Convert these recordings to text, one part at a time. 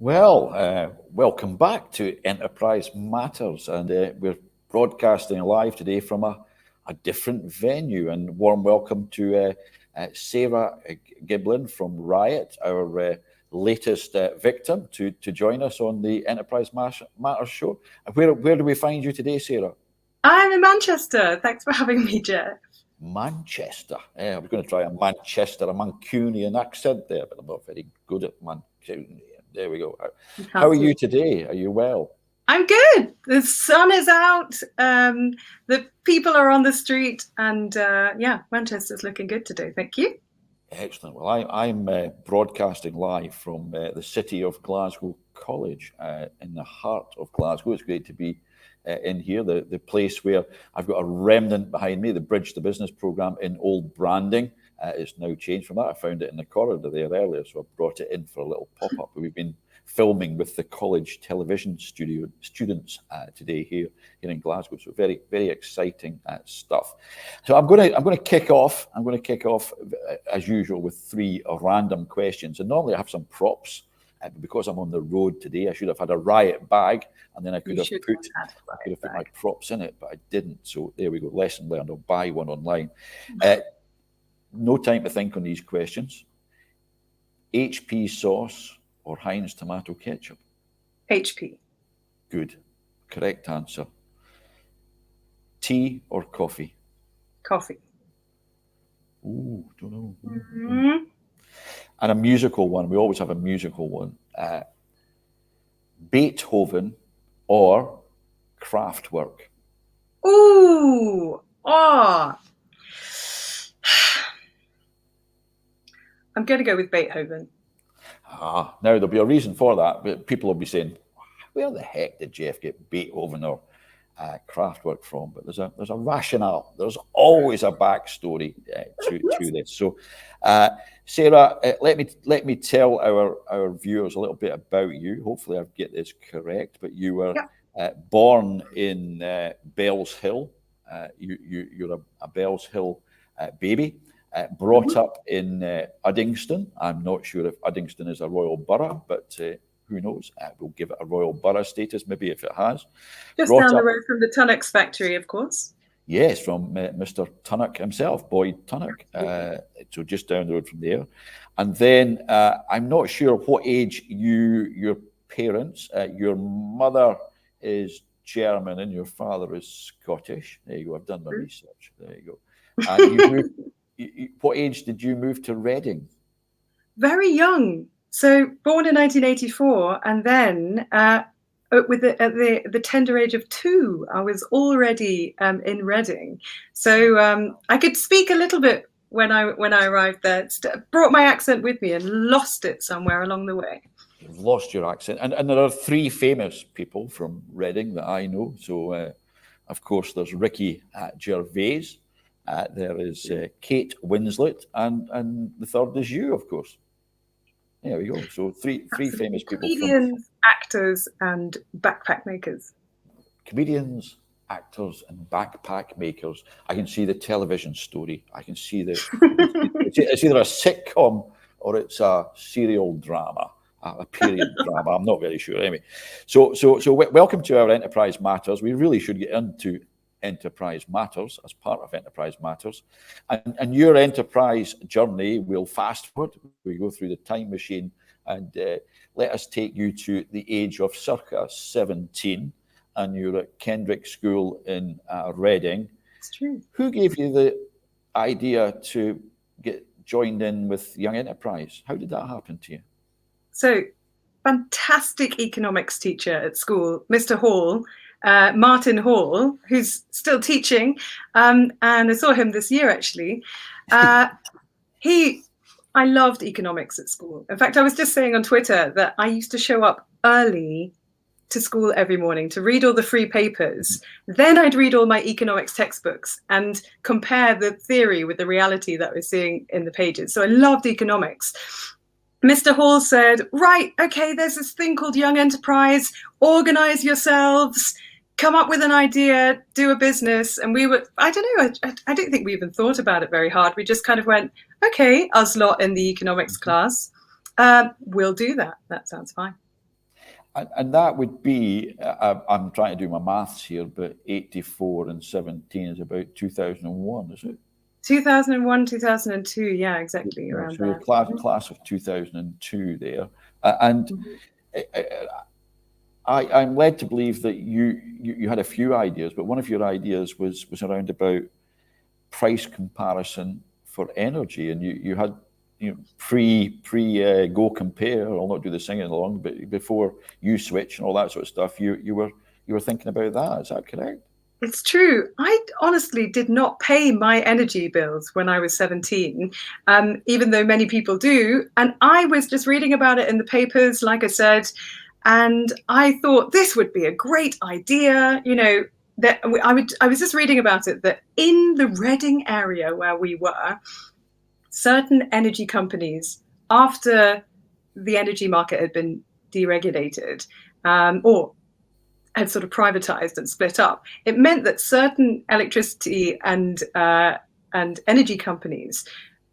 Welcome back to Enterprise Matters, and we're broadcasting live today from a different venue. And warm welcome to Sarah Giblin from Riut, our latest victim, to join us on the Enterprise Matters show. Where do we find you today, Sarah? I'm in Manchester. Thanks for having me, Jeff. Manchester. I was going to try a Mancunian accent there, but I'm not very good at Mancunian. There we go. How are you today? Are you well? I'm good. The sun is out. The people are on the street, and Manchester's looking good today. Thank you. Excellent. Well, I'm broadcasting live from the city of Glasgow College in the heart of Glasgow. It's great to be in here, the place where I've got a remnant behind me, the Bridge to Business programme in old branding. It's now changed from that. I found it in the corridor there earlier, so I brought it in for a little pop-up. We've been filming with the college television studio students today here in Glasgow. So very, very exciting stuff. So I'm going to kick off. I'm going to kick off as usual with three random questions. And normally I have some props. Because I'm on the road today, I should have had a Riut bag, and then I could have put my props in it, but I didn't. So there we go. Lesson learned. I'll buy one online. No time to think on these questions. HP sauce or Heinz tomato ketchup? HP. Good. Correct answer. Tea or coffee? Coffee. Ooh, don't know. Mm-hmm. And a musical one. We always have a musical one. Beethoven or Kraftwerk? Ooh. Oh. I'm going to go with Beethoven. Now there'll be a reason for that, but people will be saying, where the heck did Jeff get Beethoven or Kraftwerk from? But there's a rationale. There's always a backstory to this. So, Sarah, let me tell our viewers a little bit about you. Hopefully, I get this correct. But you were born in Bells Hill. You're a Bells Hill baby. Brought up in Uddingston. I'm not sure if Uddingston is a royal borough, but who knows? We'll give it a royal borough status, maybe, if it has. Just down the road from the Tunnock's factory, of course. Yes, from Mr. Tunnock himself, Boyd Tunnock. So just down the road from there. And then I'm not sure what age your parents, your mother is German and your father is Scottish. There you go. I've done my research. There you go. And you moved, what age did you move to Reading? Very young. So born in 1984, and then at the tender age of 2, I was already in Reading. So I could speak a little bit when I arrived there. Brought my accent with me and lost it somewhere along the way. You've lost your accent, and there are 3 famous people from Reading that I know. So of course there's Ricky Gervais. There is Kate Winslet, and the third is you, of course. There we go. So three famous people. Comedians, actors, and backpack makers. Comedians, actors, and backpack makers. I can see the television story. I can see it's either a sitcom or it's a serial drama, a period drama. I'm not very sure. Anyway, so welcome to our Enterprise Matters. We really should get into Enterprise Matters as part of Enterprise Matters, and your enterprise journey will fast forward. We go through the time machine and let us take you to the age of circa 17, and you're at Kendrick School in Reading. It's true. Who gave you the idea to get joined in with Young Enterprise? How did that happen to you? So, fantastic economics teacher at school, Mr. Hall. Martin Hall, who's still teaching, and I saw him this year actually. I loved economics at school. In fact, I was just saying on Twitter that I used to show up early to school every morning to read all the free papers. Then I'd read all my economics textbooks and compare the theory with the reality that we're seeing in the pages. So I loved economics. Mr. Hall said, right, okay, there's this thing called Young Enterprise, organize yourselves, come up with an idea, do a business. And we were, I don't know, I don't think we even thought about it very hard. We just kind of went, okay, us lot in the economics class, we'll do that. That sounds fine. And that would be, I'm trying to do my maths here, but 84 and 17 is about 2001, is it? 2001, 2002, yeah, exactly, around So there. class of 2002 there. And I'm led to believe that you had a few ideas, but one of your ideas was around about price comparison for energy, and you had pre go compare. I'll not do the singing along, but before you switch and all that sort of stuff, you were thinking about that. Is that correct? It's true. I honestly did not pay my energy bills when I was 17, even though many people do. And I was just reading about it in the papers, like I said, and I thought this would be a great idea. That I was just reading about it, that in the Reading area where we were, certain energy companies, after the energy market had been deregulated, or had sort of privatized and split up, it meant that certain electricity and energy companies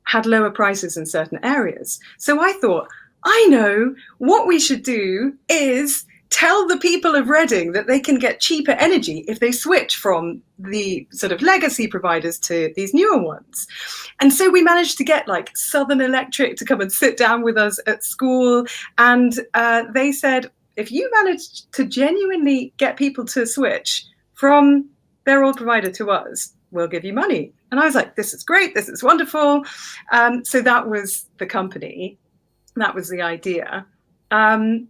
had lower prices in certain areas. So I thought, I know what we should do is tell the people of Reading that they can get cheaper energy if they switch from the sort of legacy providers to these newer ones. And so we managed to get like Southern Electric to come and sit down with us at school. And they said, if you manage to genuinely get people to switch from their old provider to us, we'll give you money. And I was like, this is great. This is wonderful. So that was the company. That was the idea.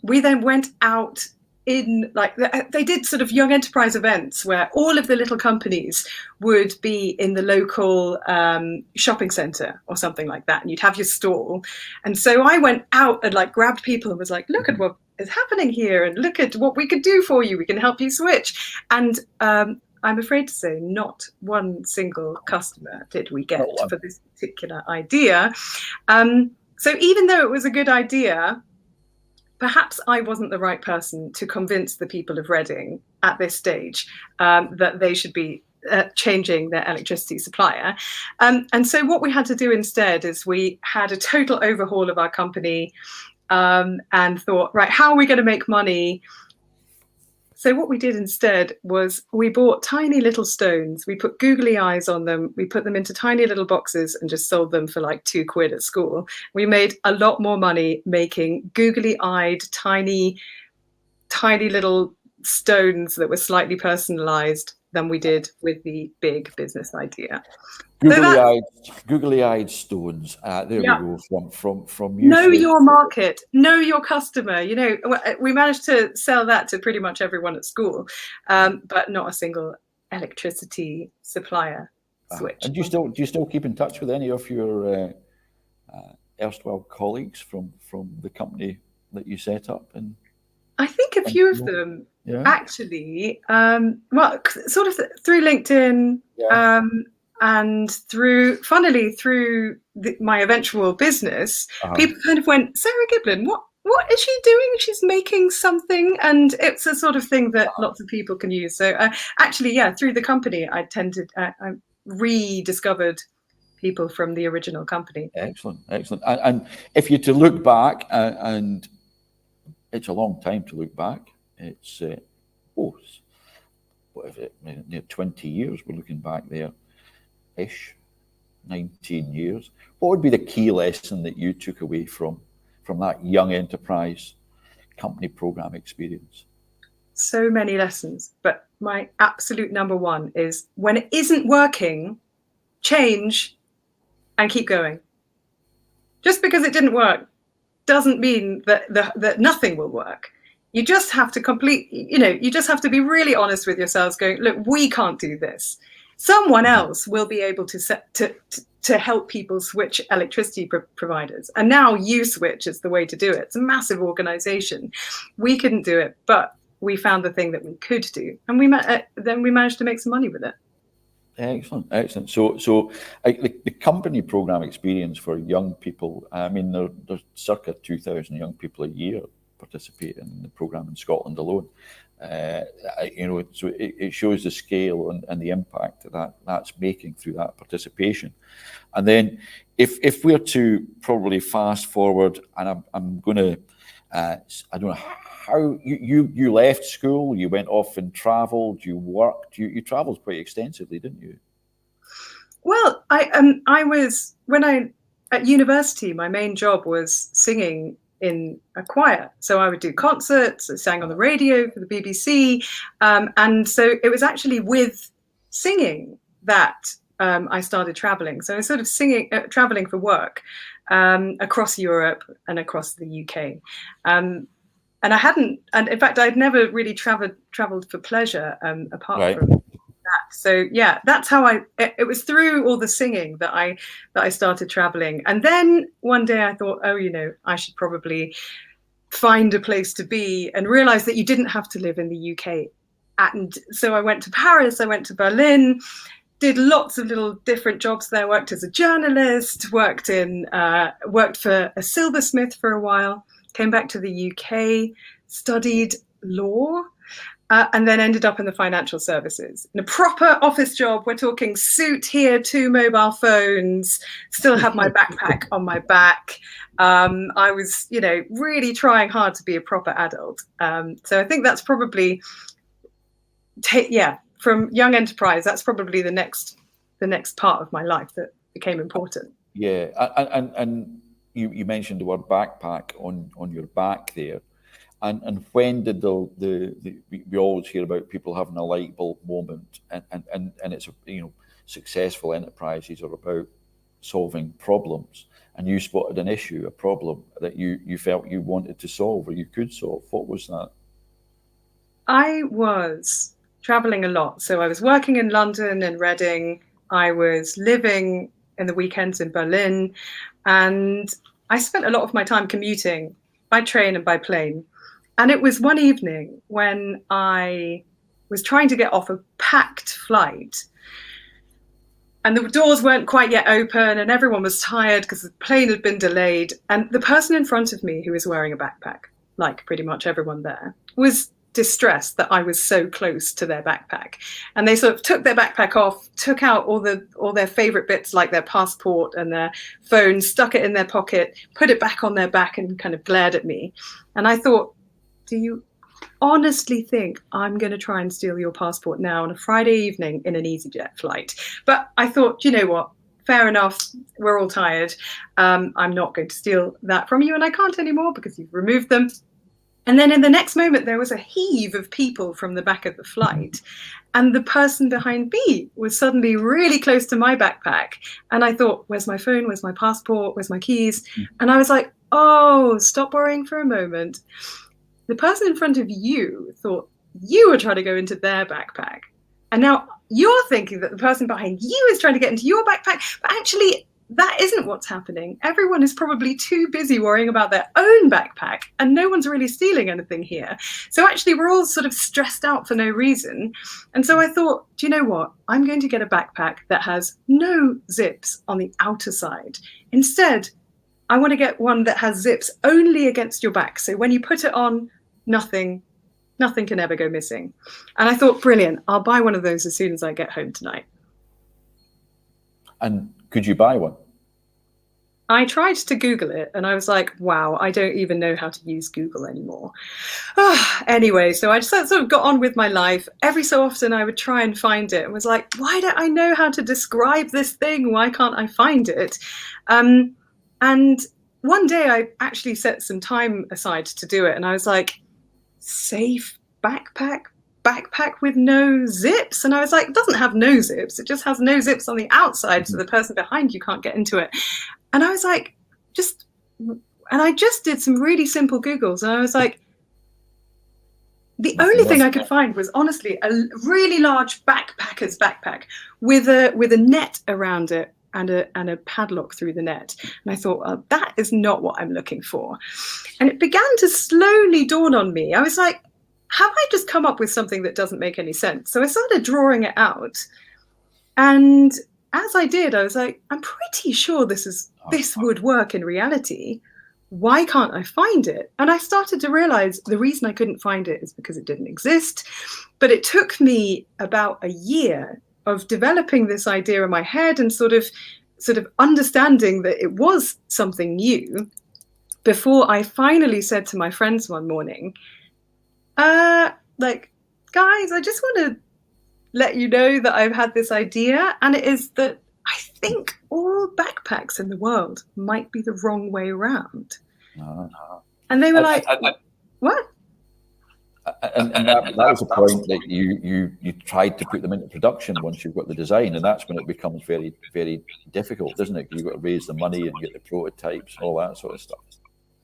We then went out in, like, they did sort of Young Enterprise events where all of the little companies would be in the local shopping centre or something like that, and you'd have your stall. And so I went out and like grabbed people and was like, look at what is happening here, and look at what we could do for you. We can help you switch. And I'm afraid to say, not one single customer did we get for this particular idea. So even though it was a good idea, perhaps I wasn't the right person to convince the people of Reading at this stage that they should be changing their electricity supplier. And so what we had to do instead is we had a total overhaul of our company and thought, right, how are we going to make money? So what we did instead was we bought tiny little stones. We put googly eyes on them. We put them into tiny little boxes and just sold them for like £2 at school. We made a lot more money making googly eyed, tiny little stones that were slightly personalized than we did with the big business idea. Googly eyed stones. There we go. From know your market, know your customer. We managed to sell that to pretty much everyone at school, but not a single electricity supplier switch. And do you still keep in touch with any of your erstwhile colleagues from the company that you set up? And I think a few of them actually. Well, sort of through LinkedIn. Yeah. And through my eventual business, people kind of went, Sarah Giblin, what is she doing? She's making something, and it's a sort of thing that lots of people can use. So actually, through the company, I rediscovered people from the original company. Excellent. And if you're to look back, and it's a long time to look back, it's what is it? Near 20 years. We're looking back there. 19 years. What would be the key lesson that you took away from that Young Enterprise company program experience? So many lessons, but my absolute number one is, when it isn't working, change and keep going. Just because it didn't work doesn't mean that nothing will work. You just have to you just have to be really honest with yourselves, going, look, we can't do this. Someone else will be able to help people switch electricity providers. And now USwitch is the way to do it. It's a massive organization. We couldn't do it, but we found the thing that we could do. And then we managed to make some money with it. Excellent. So the company program experience for young people, I mean, there's circa 2,000 young people a year participate in the program in Scotland alone. So it shows the scale and the impact that's making through that participation. And then if we're to probably fast forward, and I'm going to, I don't know how you left school, you went off and travelled, you worked, you travelled quite extensively, didn't you? Well, at university, my main job was singing in a choir. So I would do concerts, I sang on the radio for the BBC. And so it was actually with singing that I started traveling. So I was sort of traveling for work across Europe and across the UK. And in fact, I'd never really traveled for pleasure apart from that. So yeah, that's how it was through all the singing that I started traveling. And then one day I thought, oh, I should probably find a place to be, and realize that you didn't have to live in the UK. And so I went to Paris, I went to Berlin, did lots of little different jobs there, worked as a journalist, worked for a silversmith for a while, came back to the UK, studied law, and then ended up in the financial services. In a proper office job, we're talking suit here, 2 mobile phones, still have my backpack on my back. I was, really trying hard to be a proper adult. So I think that's probably, from Young Enterprise, that's probably the next part of my life that became important. Yeah, and you mentioned the word backpack on your back there. And when did we always hear about people having a light bulb moment, and it's successful enterprises are about solving problems, and you spotted an issue, a problem that you felt you wanted to solve or you could solve. What was that? I was traveling a lot, so I was working in London and Reading. I was living in the weekends in Berlin, and I spent a lot of my time commuting by train and by plane. And it was one evening when I was trying to get off a packed flight, and the doors weren't quite yet open, and everyone was tired because the plane had been delayed. And the person in front of me, who was wearing a backpack, like pretty much everyone there, was distressed that I was so close to their backpack. And they sort of took their backpack off, took out all their favorite bits like their passport and their phone, stuck it in their pocket, put it back on their back, and kind of glared at me. And I thought, do you honestly think I'm going to try and steal your passport now on a Friday evening in an EasyJet flight? But I thought, you know what? Fair enough. We're all tired. I'm not going to steal that from you, and I can't anymore because you've removed them. And then in the next moment, there was a heave of people from the back of the flight. And the person behind me was suddenly really close to my backpack. And I thought, where's my phone? Where's my passport? Where's my keys? And I was like, oh, stop worrying for a moment. The person in front of you thought you were trying to go into their backpack. And now you're thinking that the person behind you is trying to get into your backpack. But actually, that isn't what's happening. Everyone is probably too busy worrying about their own backpack, and no one's really stealing anything here. So actually, we're all sort of stressed out for no reason. And so I thought, do you know what? I'm going to get a backpack that has no zips on the outer side. Instead, I want to get one that has zips only against your back. So when you put it on, nothing can ever go missing. And I thought, brilliant, I'll buy one of those as soon as I get home tonight. And could you buy one? I tried to Google it, and I was like, wow, I don't even know how to use Google anymore. Anyway, so I just sort of got on with my life. Every so often I would try and find it and was like, why don't I know how to describe this thing? Why can't I find it? And one day I actually set some time aside to do it, and I was like, safe backpack with no zips? And I was like, it doesn't have no zips, it just has no zips on the outside, so the person behind you can't get into it. And I was like, I just did some really simple Googles, and I was like, the only thing I could find was honestly a really large backpacker's backpack with a net around it and a padlock through the net. And I thought, well, that is not what I'm looking for. And it began to slowly dawn on me. I was like, have I just come up with something that doesn't make any sense? So I started drawing it out. And as I did, I was like, I'm pretty sure this would work in reality. Why can't I find it? And I started to realize the reason I couldn't find it is because it didn't exist. But it took me about a year of developing this idea in my head and sort of understanding that it was something new before I finally said to my friends one morning, Like, guys, I just want to let you know that I've had this idea, and it is that I think all backpacks in the world might be the wrong way around. And they were like, what? And that was the point that you tried to put them into production once you've got the design, and that's when it becomes very, very difficult, doesn't it? You've got to raise the money and get the prototypes and all that sort of stuff.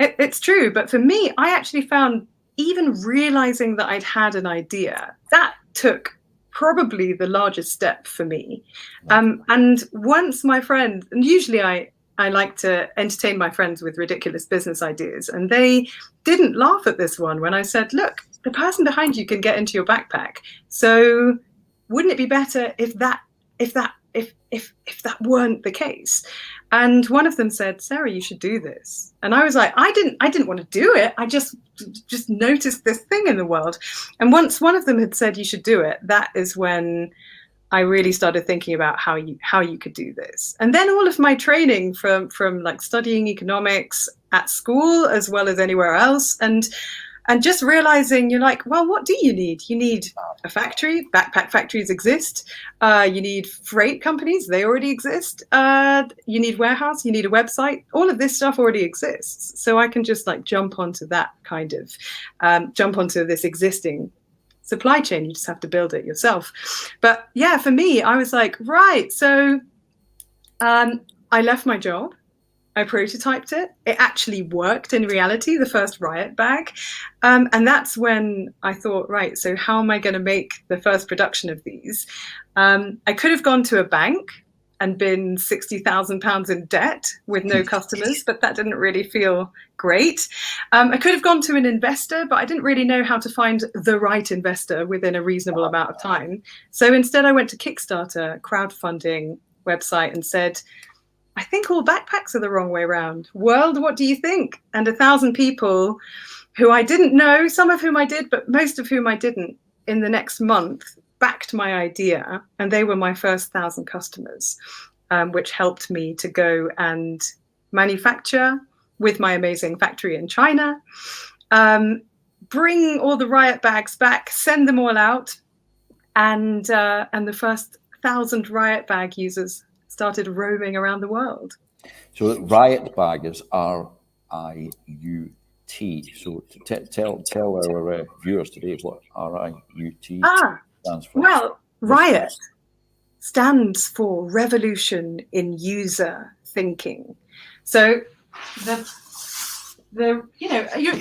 It's true, but for me, I actually found even realizing that I'd had an idea, that took probably the largest step for me. And once my friend, and usually I like to entertain my friends with ridiculous business ideas, and they didn't laugh at this one when I said, look, the person behind you can get into your backpack. So wouldn't it be better if that weren't the case? And one of them said, Sarah, you should do this. And I was like, I didn't want to do it. I just noticed this thing in the world. And once one of them had said you should do it, that is when I really started thinking about how you could do this. And then all of my training from like studying economics at school as well as anywhere else, and just realizing you're like, well, what do you need? You need a factory. Backpack factories exist. You need freight companies. They already exist. You need warehouse. You need a website. All of this stuff already exists. So I can just like jump onto that kind of, jump onto this existing supply chain. You just have to build it yourself. But yeah, for me, I was like, right. So I left my job. I prototyped it. It actually worked in reality, the first RiutBag. And that's when I thought, right, so how am I going to make the first production of these? I could have gone to a bank and been £60,000 in debt with no customers, but that didn't really feel great. I could have gone to an investor, but I didn't really know how to find the right investor within a reasonable amount of time. So instead I went to Kickstarter, crowdfunding website, and said, I think all backpacks are the wrong way around. World, what do you think? And 1,000 people who I didn't know, some of whom I did, but most of whom I didn't, in the next month backed my idea. And they were my first 1,000 customers, which helped me to go and manufacture with my amazing factory in China, bring all the RiutBags back, send them all out. And the first 1,000 RiutBag users started roaming around the world. So RiutBag is RIUT. So tell our viewers today what RIUT stands for. Well, Riut stands for Revolution in User Thinking. So you're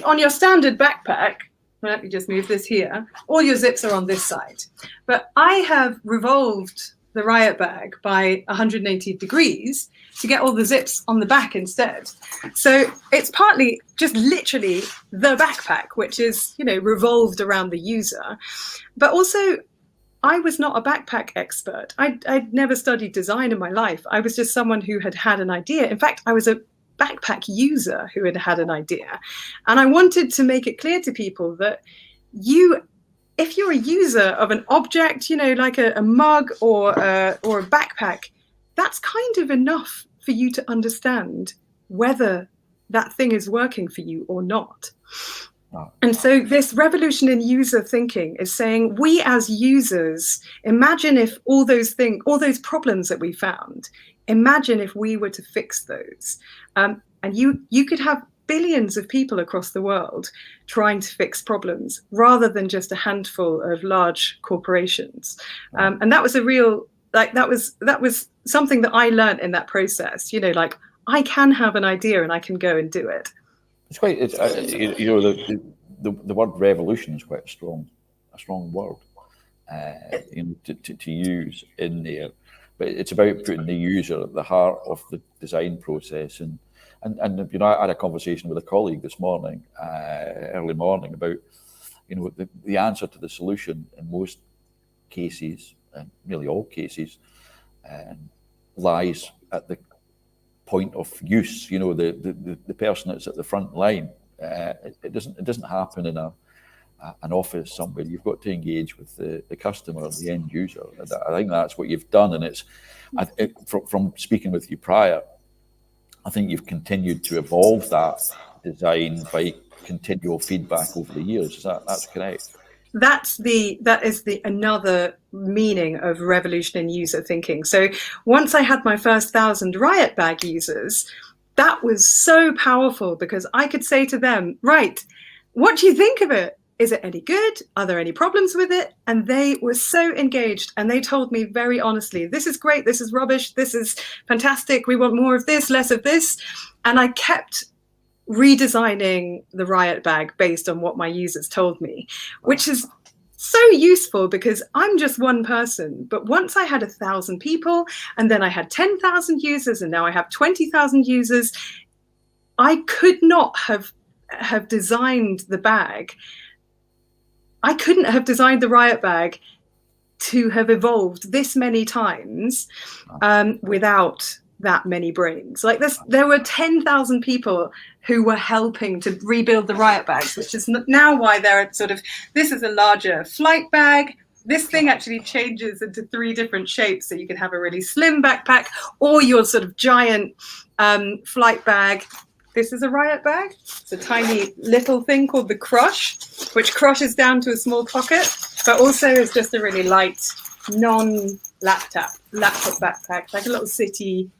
on your standard backpack. Let me just move this here. All your zips are on this side, but I have revolved the RiutBag by 180 degrees to get all the zips on the back instead. So it's partly just literally the backpack, which is, revolved around the user. But also, I was not a backpack expert. I'd never studied design in my life. I was just someone who had an idea. In fact, I was a backpack user who had an idea. And I wanted to make it clear to people that if you're a user of an object, like a mug or a backpack, that's kind of enough for you to understand whether that thing is working for you or not. Wow. And so this revolution in user thinking is saying, we as users, imagine if all those problems that we found, imagine if we were to fix those. And you could have billions of people across the world trying to fix problems rather than just a handful of large corporations. And that was that was something that I learned in that process, I can have an idea and I can go and do it. It's quite, the word revolution is quite a strong word, to use in there. But it's about putting the user at the heart of the design process. And I had a conversation with a colleague this morning, early morning, about the answer to the solution in most cases, and nearly all cases, lies at the point of use. The person that's at the front line. It doesn't happen in an office somewhere. You've got to engage with the customer, the end user. I think that's what you've done, and it's from speaking with you prior, I think you've continued to evolve that design by continual feedback over the years. That's correct? That is the another meaning of revolution in user thinking. So once I had my first 1,000 RiutBag users, that was so powerful because I could say to them, right, what do you think of it? Is it any good? Are there any problems with it? And they were so engaged, and they told me very honestly, this is great, this is rubbish, this is fantastic, we want more of this, less of this. And I kept redesigning the RiutBag based on what my users told me, which is so useful because I'm just one person. But once I had 1,000 people, and then I had 10,000 users, and now I have 20,000 users, I could not have designed the bag. I couldn't have designed the RiutBag to have evolved this many times without that many brains. Like this, there were 10,000 people who were helping to rebuild the RiutBags, which is now why they're sort of, this is a larger flight bag. This thing actually changes into 3 different shapes. So you can have a really slim backpack or your sort of giant flight bag. This is a RiutBag. It's a tiny little thing called the Crush, which crushes down to a small pocket, but also is just a really light, non-laptop backpack, like a little city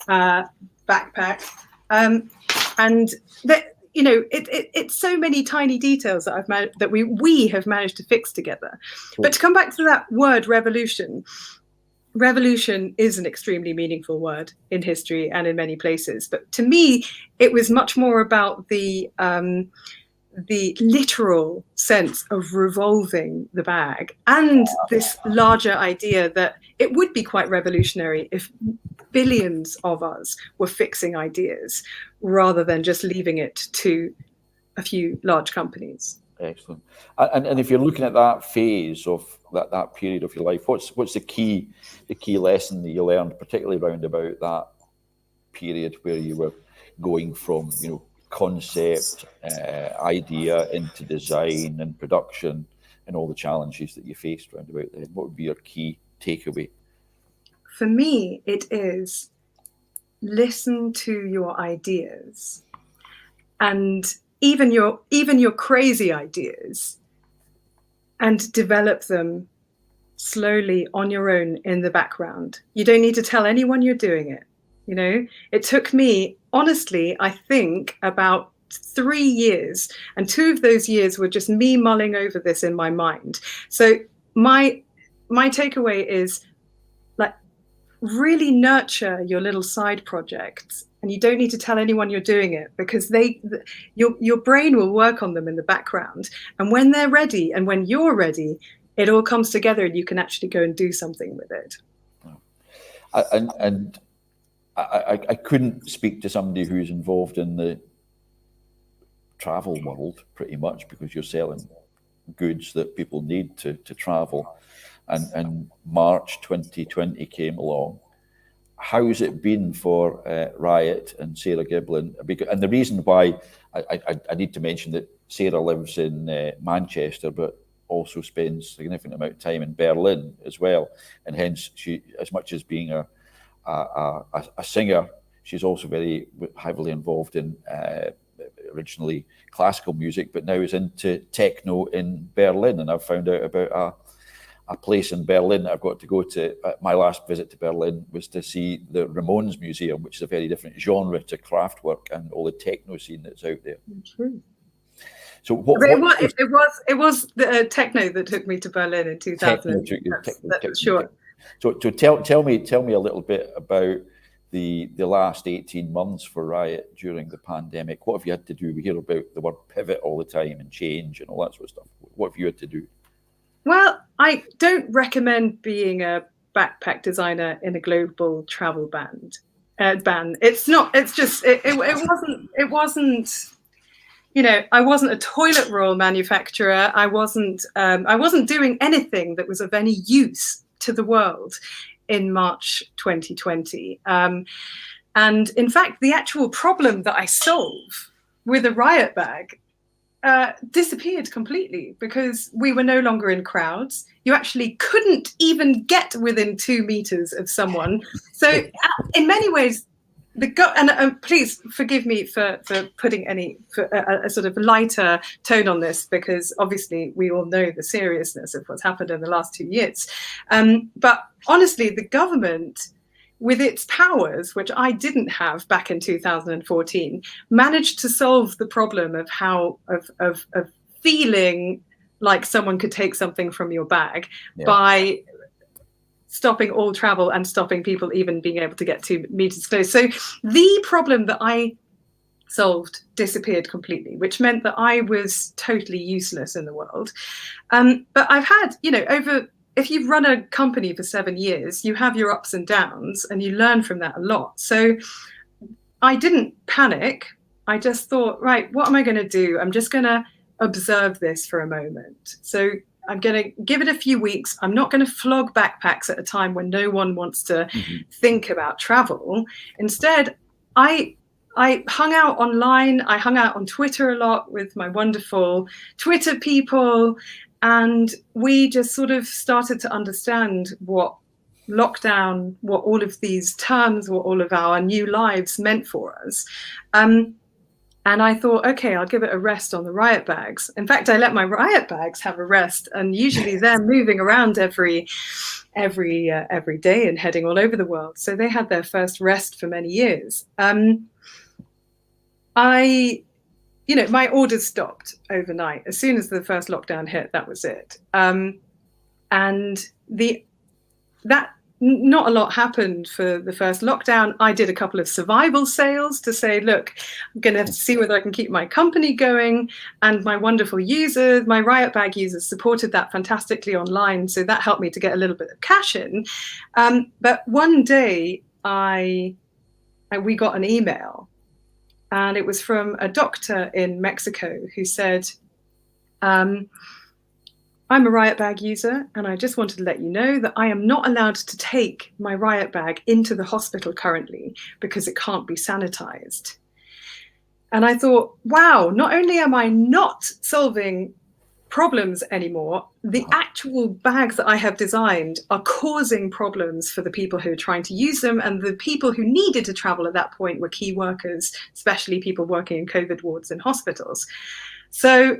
backpack. And that, you know, it's so many tiny details that we have managed to fix together. Cool. But to come back to that word revolution, revolution is an extremely meaningful word in history and in many places. But to me, it was much more about the literal sense of revolving the bag and this larger idea that it would be quite revolutionary if billions of us were fixing ideas rather than just leaving it to a few large companies. Excellent. And if you're looking at that phase of that period of your life, what's the key lesson that you learned, particularly around about that period where you were going from, you know, concept, idea into design and production, and all the challenges that you faced around about then? What would be your key takeaway? For me, it is listen to your ideas, and even your crazy ideas, and develop them slowly on your own in the background. You don't need to tell anyone you're doing it. You know, it took me, honestly, I think about 3 years, and 2 of those years were just me mulling over this in my mind. So my takeaway is, like, really nurture your little side projects, and you don't need to tell anyone you're doing it, because your brain will work on them in the background, and when they're ready and when you're ready, it all comes together and you can actually go and do something with it. And I couldn't speak to somebody who's involved in the travel world pretty much, because you're selling goods that people need to travel. And March 2020 came along. How's it been for Riut and Sarah Giblin? And the reason why I need to mention that Sarah lives in Manchester, but also spends a significant amount of time in Berlin as well. And hence, she, as much as being a singer, she's also very heavily involved in originally classical music, but now is into techno in Berlin. And I've found out about a place in Berlin that I've got to go to. My last visit to Berlin was to see the Ramones Museum, which is a very different genre to Kraftwerk and all the techno scene that's out there. True. So it was the techno that took me to Berlin in 2000. That's sure. So tell me a little bit about the last 18 months for Riut during the pandemic. What have you had to do? We hear about the word pivot all the time and change and all that sort of stuff. What have you had to do? Well, I don't recommend being a backpack designer in a global travel ban. It's not. It's just. It wasn't. You know, I wasn't a toilet roll manufacturer. I wasn't doing anything that was of any use to the world in March 2020. And in fact, the actual problem that I solve with a RiutBag disappeared completely, because we were no longer in crowds. You actually couldn't even get within 2 meters of someone. So in many ways, and please forgive me for putting a sort of lighter tone on this, because obviously we all know the seriousness of what's happened in the last 2 years. But honestly, the government, with its powers, which I didn't have back in 2014, managed to solve the problem of of feeling like someone could take something from your bag by stopping all travel and stopping people even being able to get 2 meters close. So the problem that I solved disappeared completely, which meant that I was totally useless in the world. But I've had, if you've run a company for 7 years, you have your ups and downs and you learn from that a lot. So I didn't panic. I just thought, right, what am I going to do? I'm just going to observe this for a moment. So I'm going to give it a few weeks. I'm not going to flog backpacks at a time when no one wants to think about travel. Instead, I hung out online. I hung out on Twitter a lot with my wonderful Twitter people. And we just sort of started to understand what lockdown, what all of these terms, what all of our new lives meant for us. And I thought, okay, I'll give it a rest on the Riut bags. In fact, I let my Riut bags have a rest, and usually they're moving around every day and heading all over the world. So they had their first rest for many years. My orders stopped overnight. As soon as the first lockdown hit, that was it. Not a lot happened for the first lockdown. I did a couple of survival sales to say, look, I'm going to see whether I can keep my company going. And my wonderful users, my Riut bag users, supported that fantastically online. So that helped me to get a little bit of cash in. But one day we got an email, and it was from a doctor in Mexico who said, I'm a Riut bag user, and I just wanted to let you know that I am not allowed to take my Riut bag into the hospital currently because it can't be sanitized. And I thought, wow, not only am I not solving problems anymore, the actual bags that I have designed are causing problems for the people who are trying to use them, and the people who needed to travel at that point were key workers, especially people working in COVID wards in hospitals. So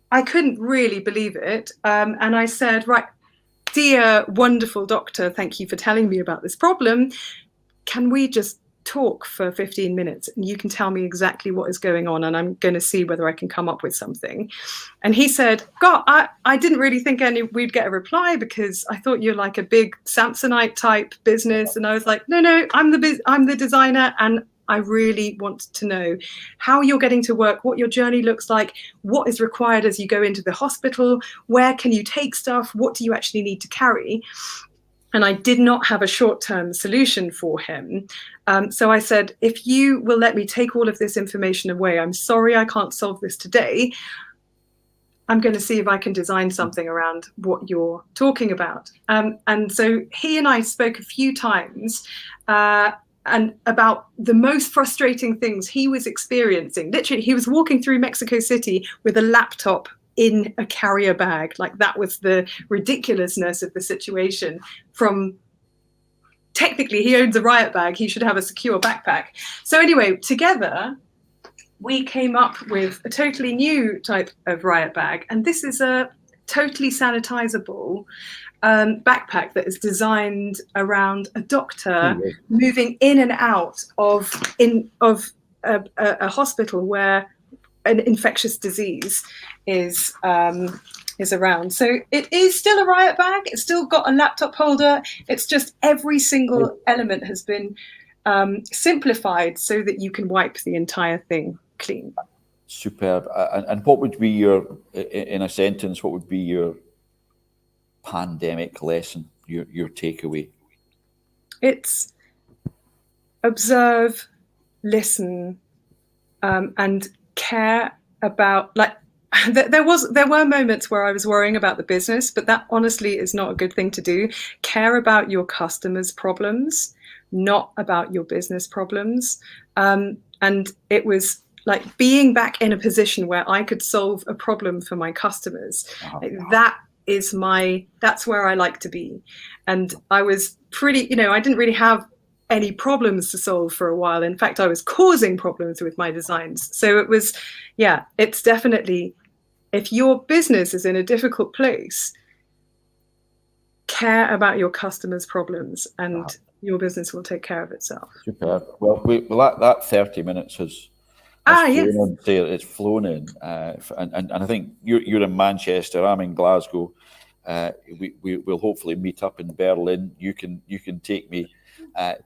I couldn't really believe it. And I said, right, dear, wonderful doctor, thank you for telling me about this problem. Can we just talk for 15 minutes and you can tell me exactly what is going on, and I'm going to see whether I can come up with something. And he said, God, I didn't really think we'd get a reply because I thought you're like a big Samsonite type business. And I was like, no, I'm the designer, and I really want to know how you're getting to work, what your journey looks like, what is required as you go into the hospital, where can you take stuff, what do you actually need to carry? And I did not have a short-term solution for him. So I said, if you will let me take all of this information away, I'm sorry I can't solve this today. I'm going to see if I can design something around what you're talking about. And so he and I spoke a few times, and about the most frustrating things he was experiencing. Literally, he was walking through Mexico City with a laptop in a carrier bag. Like, that was the ridiculousness of the situation. From technically, he owns a Riut bag, he should have a secure backpack. So anyway, together, we came up with a totally new type of Riut bag. And this is a totally sanitizable backpack that is designed around a doctor moving in and out of a hospital where an infectious disease is around. So it is still a Riut bag. It's still got a laptop holder. It's just every single element has been simplified so that you can wipe the entire thing clean. Superb. And what would be your, in a sentence, what would be your pandemic lesson, your takeaway? It's observe, listen, and care about, like, there were moments where I was worrying about the business, but that honestly is not a good thing to do. Care about your customers' problems, not about your business problems. And it was like being back in a position where I could solve a problem for my customers. That's where I like to be. And I was pretty, I didn't really have any problems to solve for a while. In fact, I was causing problems with my designs. So it was, yeah, it's definitely, if your business is in a difficult place, care about your customers' problems, and your business will take care of itself. Super. Well, that 30 minutes has flown yes. in there. It's flown in, and I think you're in Manchester. I'm in Glasgow. We'll hopefully meet up in Berlin. You can take me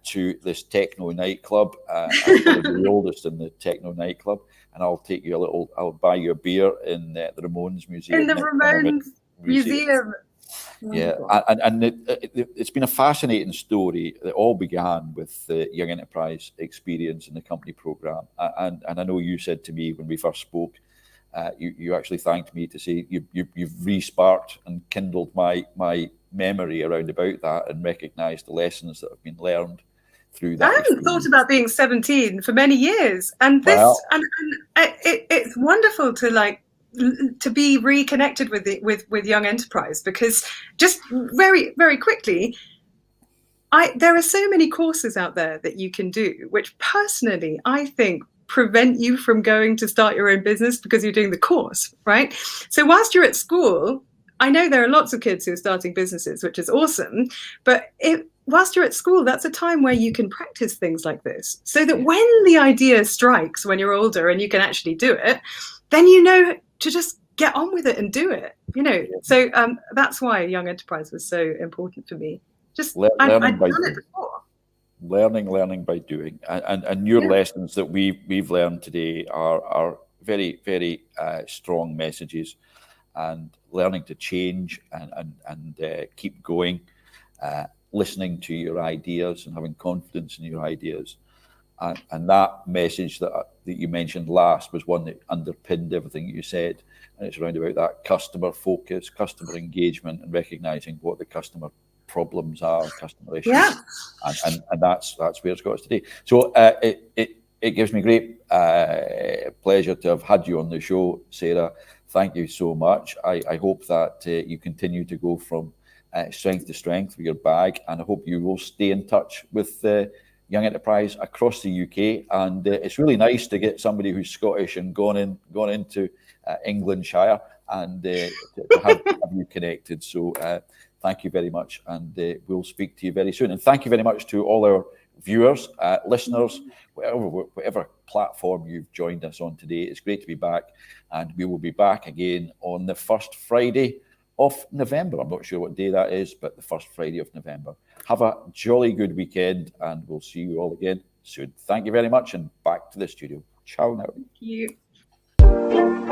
to this techno nightclub. I'm probably the oldest in the techno nightclub, and I'll take you I'll buy you a beer in the Ramones Museum. In the Ramones Museum. Yeah, and it's been a fascinating story that all began with the Young Enterprise experience in the company program. And I know you said to me when we first spoke, you actually thanked me to say you've re-sparked and kindled my memory around about that, and recognised the lessons that have been learned through that. I haven't thought about being 17 for many years, and this, well, and it's wonderful to be reconnected with Young Enterprise, because just very, very quickly, there are so many courses out there that you can do, which personally I think prevent you from going to start your own business because you're doing the course, right? So whilst you're at school, I know there are lots of kids who are starting businesses, which is awesome, but whilst you're at school, that's a time where you can practice things like this, so that when the idea strikes when you're older and you can actually do it, then you know to just get on with it and do it, you know. So that's why Young Enterprise was so important for me. Just I'd done it before. Learning by doing, and your lessons that we've learned today are very, very strong messages, and learning to change and keep going, listening to your ideas and having confidence in your ideas. And that message that you mentioned last was one that underpinned everything you said. And it's around about that customer focus, customer engagement, and recognizing what the customer problems are, customer issues. Yeah. And that's where it's got us today. So it gives me great pleasure to have had you on the show, Sarah. Thank you so much. I hope that you continue to go from strength to strength with your bag, and I hope you will stay in touch with Young Enterprise across the UK. And it's really nice to get somebody who's Scottish and gone into Englandshire, and to have you connected. So thank you very much, and we'll speak to you very soon. And thank you very much to all our viewers, listeners, whatever platform you've joined us on today. It's great to be back, and we will be back again on the first Friday of November. I'm not sure what day that is, but the first Friday of November. Have a jolly good weekend, and we'll see you all again soon. Thank you very much, and back to the studio. Ciao now. Thank you.